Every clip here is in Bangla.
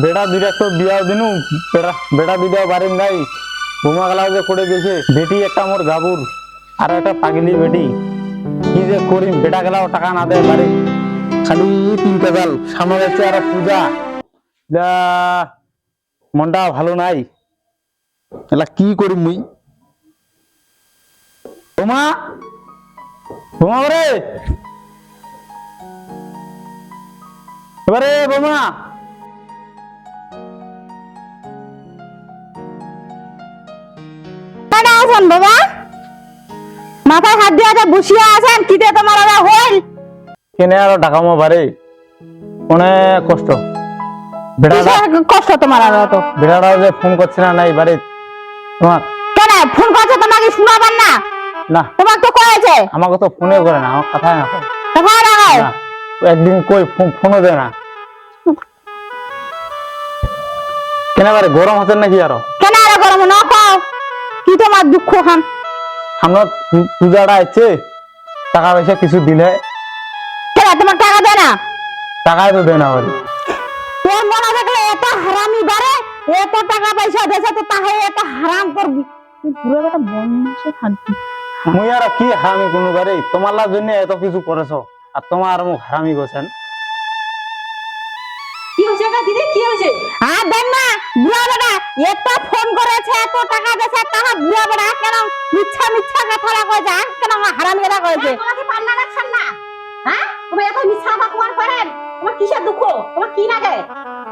বেটা দুইটা তো বিয়া দিনু বেটা দুইটা বাড়ি নাই বোমা গেলা যে করে গেছে বেটি একটা মোর গাবুর আর একটা পাগলি বেটি কি যে করি বেটা গেলাও টাকা না দেয় বাড়ি খালি তিনটা জাল সামনে যাচ্ছে আর পূজা যা মনটা ভালো নাই এলা কি করি মুই বোমা বোমা রে এবারে বোমা বাবা মাথায় হাত দিয়ে বসিয়া আছেন কি দিয়ে তোমার হইল কেনে আর ঢাকামো বাড়ি অনেক কষ্ট বেড়াটা কষ্ট তোমার তো বেড়াটাও যে ফোন করছে না নাই বাড়ি তোমার কেন ফোন করছে তোমাকে শোনাবেন না না তোমাকে তো কয়েছে আমাকে তো ফোনে করে না আমার কথাই না কয় তখন না, একদিন কই ফোনও দেয় না কেন বারে গরম হচ্ছে নাকি আরো কেন আর গরম না খাও কি তোমার দুঃখ খান সামনে পূজাটা আছে টাকা পয়সা কিছু দিলে কেন তোমার টাকা দেয় না টাকাই তো দেয় না বাড়ি তোর মনে থাকলে এত হারামি বারে এত টাকা পয়সা দেছে তো তাহে এত হারাম করবি তুই পুরো একটা বংশে থাকবি মুই আর কি হারামি কোনো বাড়ি তোমার জন্য এত কিছু করেছো আর তোমার মুখ হারামি করছেন কি হয়েছে গা দিদি কি হয়েছে আর দেন না বুড়া বেটা এত ফোন করেছে এত টাকা দেছে টাকা বুড়া বেটা কেন মিথ্যা মিথ্যা কথা কইছে কেন হারামি কথা কইছে তোমাকে পান্না রাখছেন না হ্যাঁ তুমি এত মিথ্যা কথা কোয়ার করেন তোমার কিসের দুঃখ তোমার কি লাগে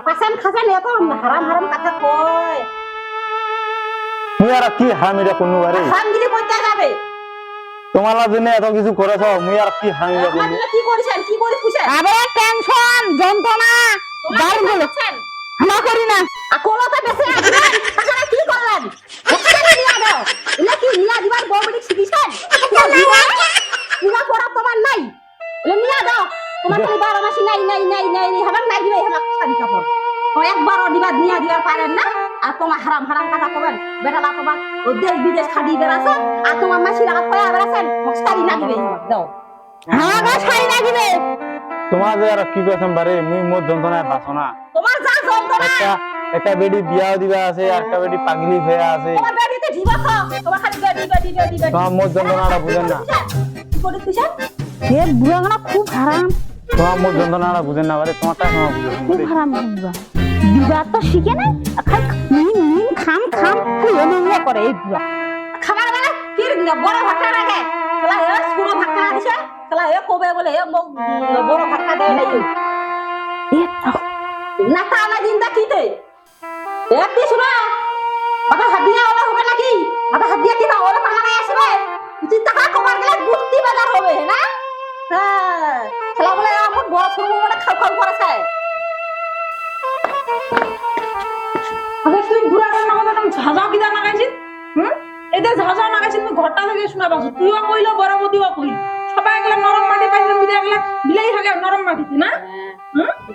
পাছেন খাসেন এত হারাম হারাম কথা কয় মুই আর কি হারামিটা কোনো বাড়ি হারামগিরি কইতে যাবে তোমার জন্য এত কিছু করেছো মুই আর কি হারামিটা আমার করবো কি করেছেন কি করে খুশেন আবে টেনশন যন্ত্রণা দারুণ বলেছেন আমরা করি না আকলতা বেঁচে আসবেন তাছাড়া কি করলেন ওখানে নিয়ে দাও এলা কি নিয়ে দিবার বউবড়ি শিখিছেন পুরা করা তোমার নাই এলা নিয়ে দাও তোমার খালি 12 মাসি নাই নাই নাই নাই হামাক নাই দিবে হামাক শাড়ি কাপড় তো একবারও দিবার নিয়ে দিবার পারেন না আর তোমার হারাম হারাম কথা কবেন বেটালা তোমার ও দেশ বিদেশ খাদি বেড়াছে আর তোমার মাসি লাগা কয়া বেড়াছেন শাড়ি না দিবে দাও হামাক শাড়ি না দিবে তোমার যে আর কি কইছেন বাড়ি মুই মোর যন্ত্রণায় বাঁচো না তোমার যা যন্ত্রণা একটা বেটি বিয়া দিবা আছে আর একটা বেটি পাগলি হয়ে আছে তোমার বেটিতে দিবা খাও তোমার খালি বেটি বেটি বেটি বেটি তোমার মোর যন্ত্রণাটা বুঝেন না কি করে খুশেন এ বুড়াগনা খুব হারাম তোমার মোর যন্ত্রণাটা বুঝেন না বাড়ি তোমারটা তোমার খুব বুঝেন হারাম বুড়া দিবা তো শিখে না খালি নিন নিন খাম খাম খালি এমন করে এই বুড়া খাবার বেলা কি বড় ভাতটা রাখে চলা এ ছোট ভাতটা দিছে চলা এ কবে বলে এ বড় ভাতটা দেয় নাই এ না তা না দিনটা কিতে একটি শুনো মাথা হাদিয়া ওলা হবে নাকি মাথা হাদিয়া কি না ওলা টাকা আসবে তুই টাকা কমার গেলে বুদ্ধি বাজার হবে না হ্যাঁ খেলা বলে আমার বড় ছোট বড় খাও খাও করেছে আগে তুই বুড়াটার নাম একদম ঝাঁঝাও কিদা লাগাইছিস এদের ঝাঁঝাও লাগাইছিস তুই ঘরটা থেকে শোনা পাচ্ছ তুইও কইলো বড়বতীও কইল সবাই এগুলা নরম মাটি পাইছেন বিদে এগুলা বিলাই থাকে নরম মাটিতে না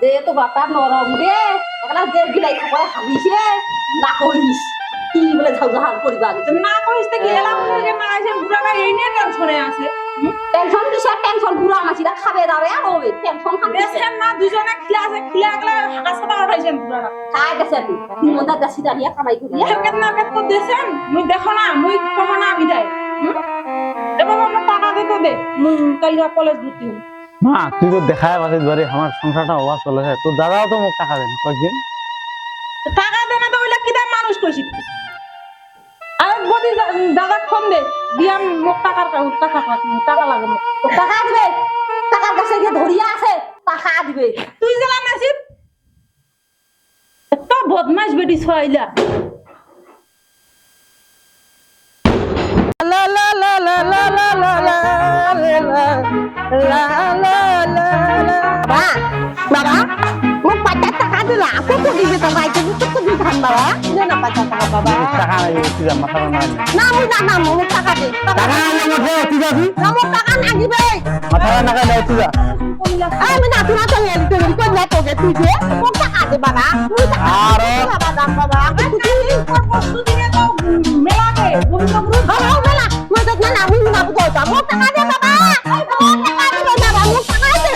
দে তো বাতা নরম রে একলা যে বিলাই খাবার হাবিছে না কইস কি বলে ঝাউ ঝাউ করিবা আগে না কইস তে কি এলা থেকে না আইছেন বুড়াটা এই নিয়ে টেনশনে আছে টেনশন কিসের টেনশন বুড়া মাছিরা খাবে দাবে আর হবে টেনশন খাবে দেশের না দুজনে খিলা আছে খিলা একলা হাসপাতাল উঠাইছেন বুড়াটা খাই গেছে তুই মন্দা দাসি দাঁড়িয়ে কামাই করি কেতনা কেত দেশেন মুই দেখো না মুই কমো না বিদায় এবার আমার টাকা দে তো দে মুই কালকে কলেজ ভর্তি হই মা তুই তো দেখায় পাচ্ছিস বাড়ি আমার সংসারটা অবাক চলেছে তোর দাদাও তো মোক টাকা দেয় না কয়েকদিন টাকা দে না তো ওইলা কিদা মানুষ কইছিস আর বদি দাদা ফোন দে দিয়া মোক টাকা লাগে মোক তো টাকা দিবে টাকার কাছে গিয়ে ধরিয়া আছে টাকা দিবে তুই জেলা নাছিস এত বদমাশ বেটি ছয়লা লা লা লা লা লা লা লা লা লা লা লা বাবা মোক 50 টাকা দিলা কত দিবে তো ভাই তুমি কত দিবে ধান বাবা নে না 50 টাকা বাবা টাকা নাই তুই যা মাথা না না মুই না মোক টাকা দে টাকা নাই মধ্যে তুই যাবি না মোক টাকা না দিবে মাথা না কাটে তুই যা আমি না তুই না তো হেল্প করি কই না তোকে তুই যে মোক টাকা দে বাবা মুই টাকা আরে বাবা দাম বাবা তুই পরশু দিনে তো মেলাতে গোবিন্দপুর বাবা মেলা মই তো না মুই না বুঝা মোক টাকা দে বাবা মোক টাকা দে বাবা মোক টাকা দে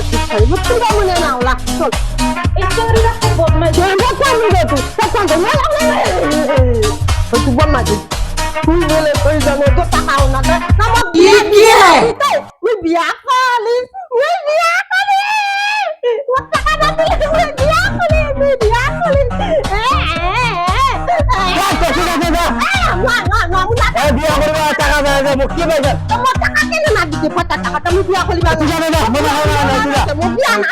বলে তুই ছাড়িব তুই মনে না ওলা চল এই চিংড়িটা খুব বদমাইশ তুই কোন রে তুই সব তুই বদমাইশ তুই বলে তুই জানো তো টাকাও না দে না মত কি হে তুই বিয়া করলি তুই বিয়া করলি ও টাকা না দিলে তুই বিয়া করলি তুই বিয়া করলি বিয়া করবে টাকা দেয় কি পাইছেন তোমার টাকা কেন না দিতে পারতা টাকাটা আমি বিয়া করলি তুই জানো না মনে হয় না তুই যা। আমি বিয়া না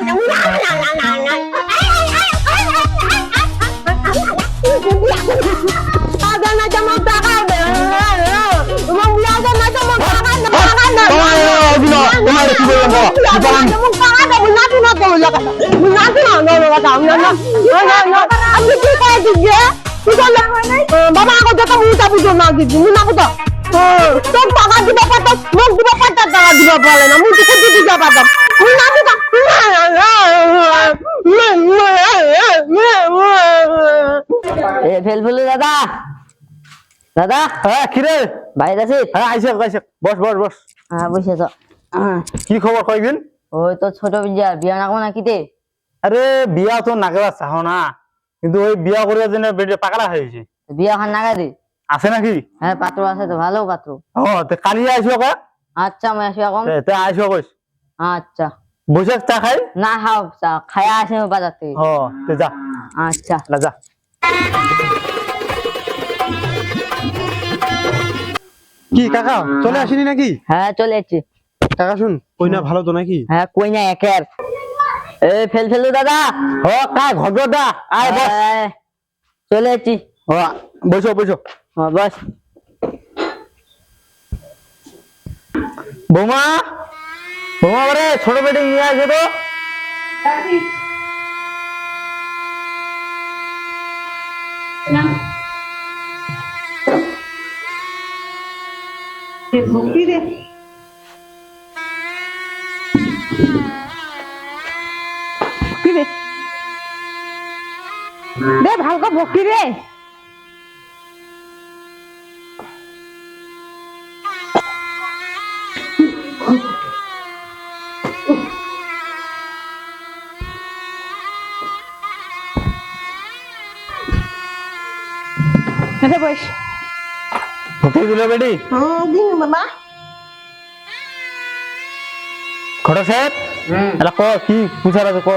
তোমার কি বললাম বাবা আগত তো মুটা বুঝো না দিদি মুনা বুঝো তোর টাকা দিবা পাতা মুখ দিবা পাতা টাকা দিবা পারে না মুই তো দিদি দিবা পাতা মুনা বুঝো এ ফেলফুলি দাদা দাদা হ্যাঁ কিরে বাইরে আছিস হ্যাঁ আইসে আইসে বস বস বস হ্যাঁ বসে তো কি খবর কয়েকদিন ওই তো ছোট বিয়া বিয়া না কোনা কিতে আরে বিয়া তো নাগেবা চাহ না কিন্তু ওই বিয়া করার জন্য বেটে পাগলা হয়েছে বিয়া খান নাগা দে আছে নাকি হ্যাঁ পাত্র আছে তো ভালো পাত্র ও তে কালি আসবো কা আচ্ছা আমি আসি এখন তে আসবো কইস আচ্ছা বসে চা খাই না হাও চা খায়া আসে বাজার থেকে ও তে যা আচ্ছা যা কি কাকা চলে আসেনি নাকি হ্যাঁ চলে এসছি কাকা শুন কই না ভালো তো নাকি হ্যাঁ কই না একের এ ফেলফেলু দাদা ও কা ঘর দা আয় বস এই, চলে এসছি ও বসো বসো ও, বস বৌমা বৌমা বরে ছোট বেটি নিয়ে আসবে তো ভক্তি রে কি রে দে ভালকে ভক্তি রে এসে বস ভক্তি দিল বেটি দিন বাবা খড় সাহেব এটা ক কি পুছার আছে ক